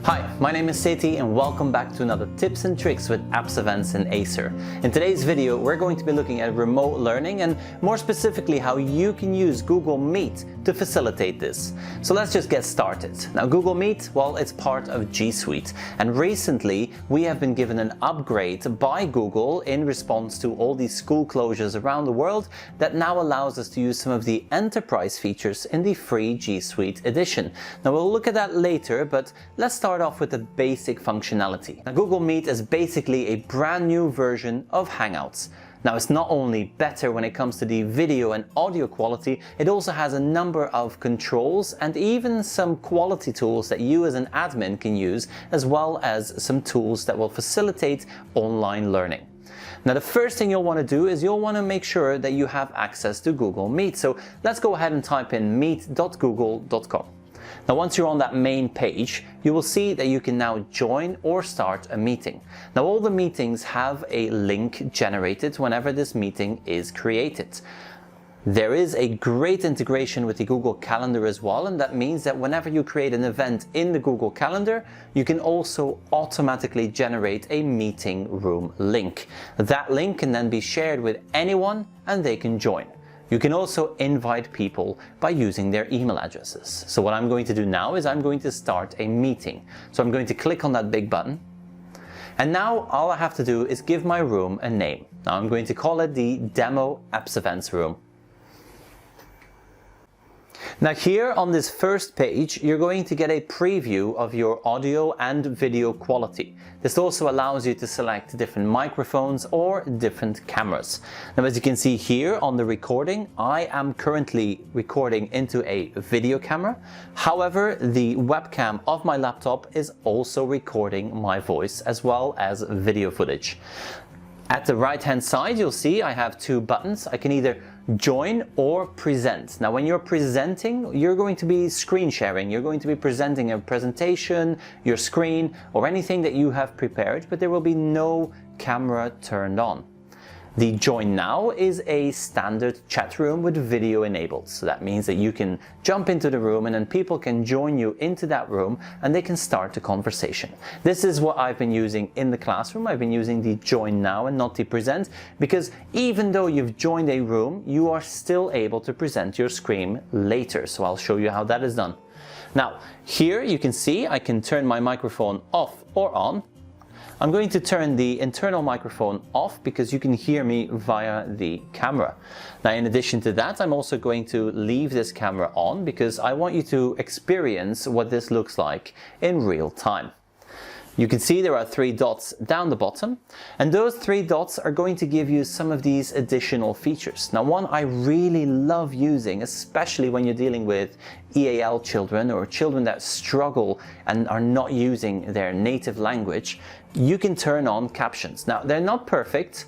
Hi, my name is Seti and welcome back to another tips and tricks with AppsEvents and Acer. In today's video, we're going to be looking at remote learning and more specifically how you can use Google Meet to facilitate this. So let's just get started. Now Google Meet, well, it's part of G Suite, and recently we have been given an upgrade by Google in response to all these school closures around the world that now allows us to use some of the enterprise features in the free G Suite edition. Now we'll look at that later, but let's start off with the basic functionality. Now, Google Meet is basically a brand new version of Hangouts. Now it's not only better when it comes to the video and audio quality, it also has a number of controls and even some quality tools that you as an admin can use, as well as some tools that will facilitate online learning. Now the first thing you'll want to do is you'll want to make sure that you have access to Google Meet. So let's go ahead and type in meet.google.com. Now once you're on that main page, you will see that you can now join or start a meeting. Now all the meetings have a link generated whenever this meeting is created. There is a great integration with the Google Calendar as well, and that means that whenever you create an event in the Google Calendar, you can also automatically generate a meeting room link. That link can then be shared with anyone and they can join. You can also invite people by using their email addresses. So what I'm going to do now is I'm going to start a meeting. So I'm going to click on that big button. And now all I have to do is give my room a name. Now I'm going to call it the Demo AppsEvents room. Now here on this first page, you're going to get a preview of your audio and video quality. This also allows you to select different microphones or different cameras. Now as you can see here on the recording, I am currently recording into a video camera. However, the webcam of my laptop is also recording my voice as well as video footage. At the right hand side, you'll see I have two buttons. I can either join or present. Now when you're presenting, you're going to be screen sharing. You're going to be presenting a presentation, your screen, or anything that you have prepared, but there will be no camera turned on. The Join Now is a standard chat room with video enabled. So that means that you can jump into the room and then people can join you into that room and they can start a conversation. This is what I've been using in the classroom. I've been using the Join Now and not the Present, because even though you've joined a room, you are still able to present your screen later. So I'll show you how that is done. Now, here you can see I can turn my microphone off or on. I'm going to turn the internal microphone off because you can hear me via the camera. Now in addition to that, I'm also going to leave this camera on because I want you to experience what this looks like in real time. You can see there are three dots down the bottom, and those three dots are going to give you some of these additional features. Now one I really love using, especially when you're dealing with EAL children or children that struggle and are not using their native language, you can turn on captions. Now they're not perfect,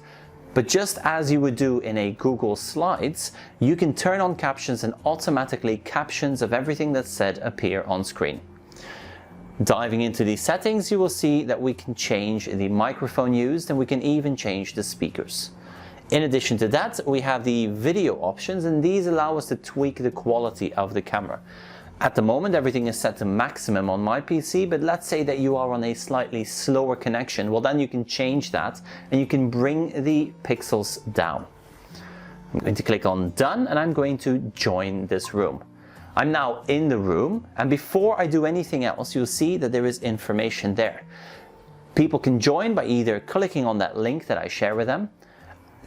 but just as you would do in a Google Slides, you can turn on captions and automatically captions of everything that's said appear on screen. Diving into the settings, you will see that we can change the microphone used and we can even change the speakers. In addition to that, we have the video options, and these allow us to tweak the quality of the camera. At the moment, everything is set to maximum on my PC, but let's say that you are on a slightly slower connection. Well, then you can change that and you can bring the pixels down. I'm going to click on Done and I'm going to join this room. I'm now in the room, and before I do anything else, you'll see that there is information there. People can join by either clicking on that link that I share with them.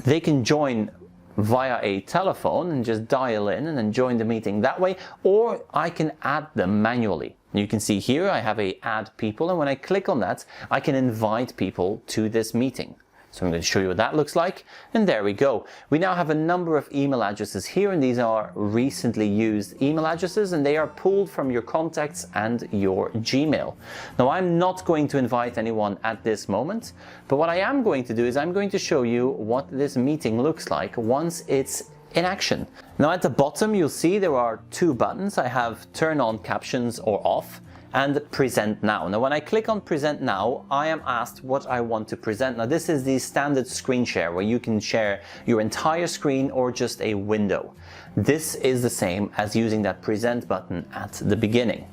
They can join via a telephone and just dial in and then join the meeting that way, or I can add them manually. You can see here I have a add people, and when I click on that, I can invite people to this meeting. So I'm going to show you what that looks like, and there we go. We now have a number of email addresses here, and these are recently used email addresses, and they are pulled from your contacts and your Gmail. Now I'm not going to invite anyone at this moment, but what I am going to do is I'm going to show you what this meeting looks like once it's in action. Now at the bottom you'll see there are two buttons. I have turn on captions or off, and present now. Now when I click on present now, I am asked what I want to present. Now this is the standard screen share where you can share your entire screen or just a window. This is the same as using that present button at the beginning.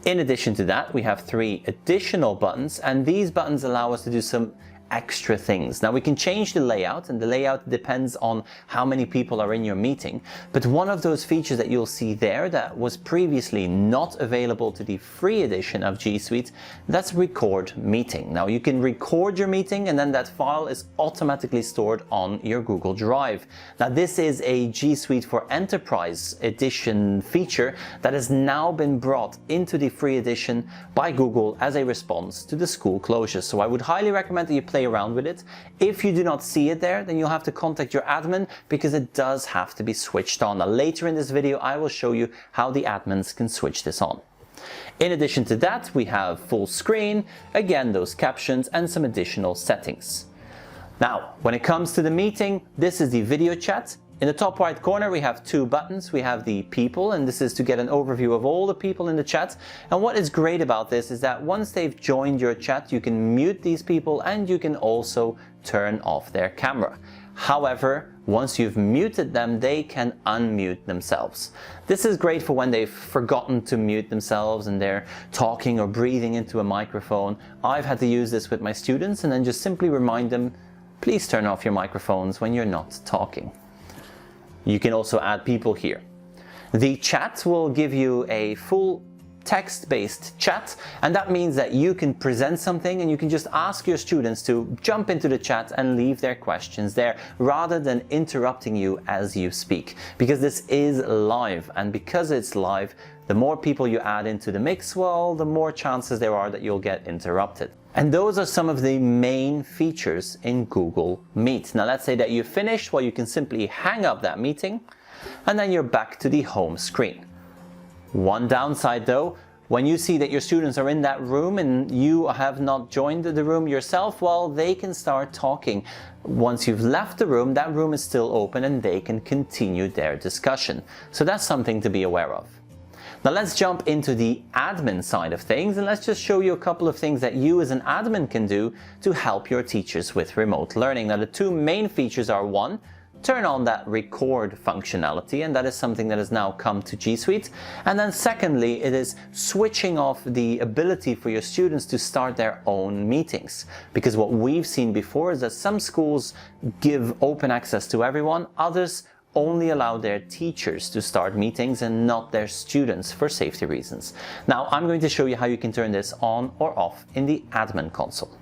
In addition to that, we have 3 additional buttons, and these buttons allow us to do some extra things. Now we can change the layout, and the layout depends on how many people are in your meeting, but one of those features that you'll see there that was previously not available to the free edition of G Suite, that's record meeting. Now you can record your meeting and then that file is automatically stored on your Google Drive. Now this is a G Suite for Enterprise edition feature that has now been brought into the free edition by Google as a response to the school closures. So I would highly recommend that you play around with it. If you do not see it there, then you'll have to contact your admin because it does have to be switched on. Now later in this video I will show you how the admins can switch this on. In addition to that, we have full screen, again those captions and some additional settings. Now when it comes to the meeting, this is the video chat. In the top right corner we have 2 buttons. We have the people, and this is to get an overview of all the people in the chat. And what is great about this is that once they've joined your chat, you can mute these people and you can also turn off their camera. However, once you've muted them, they can unmute themselves. This is great for when they've forgotten to mute themselves and they're talking or breathing into a microphone. I've had to use this with my students and then just simply remind them, please turn off your microphones when you're not talking. You can also add people here. The chat will give you a full text-based chat, and that means that you can present something and you can just ask your students to jump into the chat and leave their questions there rather than interrupting you as you speak. Because this is live, and because it's live, the more people you add into the mix, well, the more chances there are that you'll get interrupted. And those are some of the main features in Google Meet. Now let's say that you finished, well, you can simply hang up that meeting and then you're back to the home screen. One downside though, when you see that your students are in that room and you have not joined the room yourself, well, they can start talking. Once you've left the room, that room is still open and they can continue their discussion. So that's something to be aware of. Now let's jump into the admin side of things, and let's just show you a couple of things that you as an admin can do to help your teachers with remote learning. Now the 2 main features are: 1, turn on that record functionality, and that is something that has now come to G Suite. And then secondly, it is switching off the ability for your students to start their own meetings. Because what we've seen before is that some schools give open access to everyone, others only allow their teachers to start meetings and not their students for safety reasons. Now I'm going to show you how you can turn this on or off in the admin console.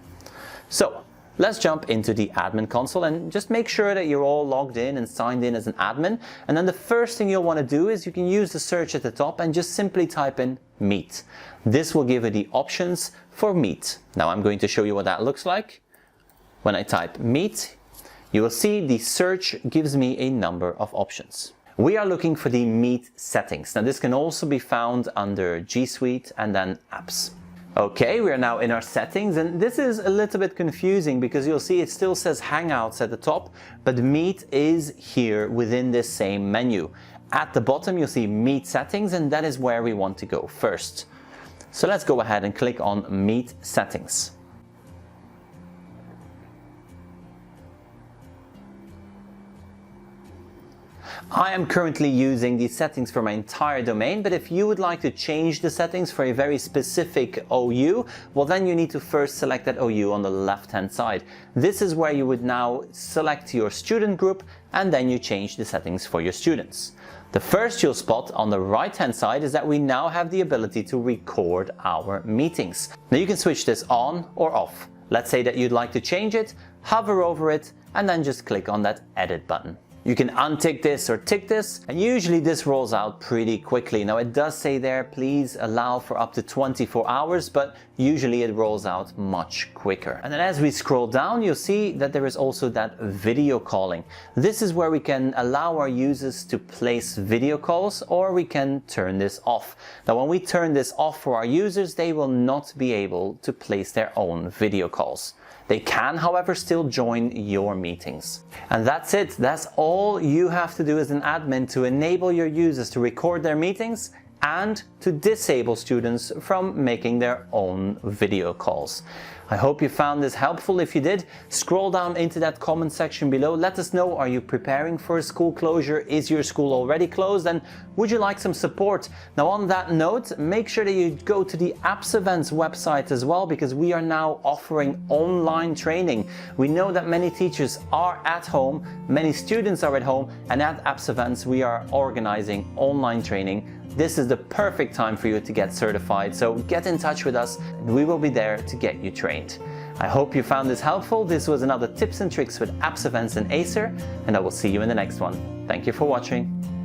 So let's jump into the admin console and just make sure that you're all logged in and signed in as an admin. And then the first thing you'll want to do is you can use the search at the top and just simply type in Meet. This will give you the options for Meet. Now I'm going to show you what that looks like. When I type Meet, you will see the search gives me a number of options. We are looking for the Meet settings. Now this can also be found under G Suite and then Apps. Okay, we are now in our settings, and this is a little bit confusing because you'll see it still says Hangouts at the top, but Meet is here within this same menu. At the bottom you'll see Meet settings, and that is where we want to go first. So let's go ahead and click on Meet settings. I am currently using these settings for my entire domain, but if you would like to change the settings for a very specific OU, well then you need to first select that OU on the left hand side. This is where you would now select your student group and then you change the settings for your students. The first you'll spot on the right hand side is that we now have the ability to record our meetings. Now you can switch this on or off. Let's say that you'd like to change it, hover over it and then just click on that edit button. You can untick this or tick this, and usually this rolls out pretty quickly. Now it does say there, please allow for up to 24 hours, but usually it rolls out much quicker. And then as we scroll down, you'll see that there is also that video calling. This is where we can allow our users to place video calls, or we can turn this off. Now when we turn this off for our users, they will not be able to place their own video calls. They can, however, still join your meetings. And that's it. That's all you have to do as an admin to enable your users to record their meetings and to disable students from making their own video calls. I hope you found this helpful. If you did, scroll down into that comment section below. Let us know, are you preparing for a school closure? Is your school already closed? And would you like some support? Now, on that note, make sure that you go to the AppsEvents website as well, because we are now offering online training. We know that many teachers are at home, many students are at home, and at AppsEvents we are organizing online training. This is the perfect time for you to get certified, so get in touch with us and we will be there to get you trained. I hope you found this helpful. This was another Tips and Tricks with AppsEvents and Acer, and I will see you in the next one. Thank you for watching.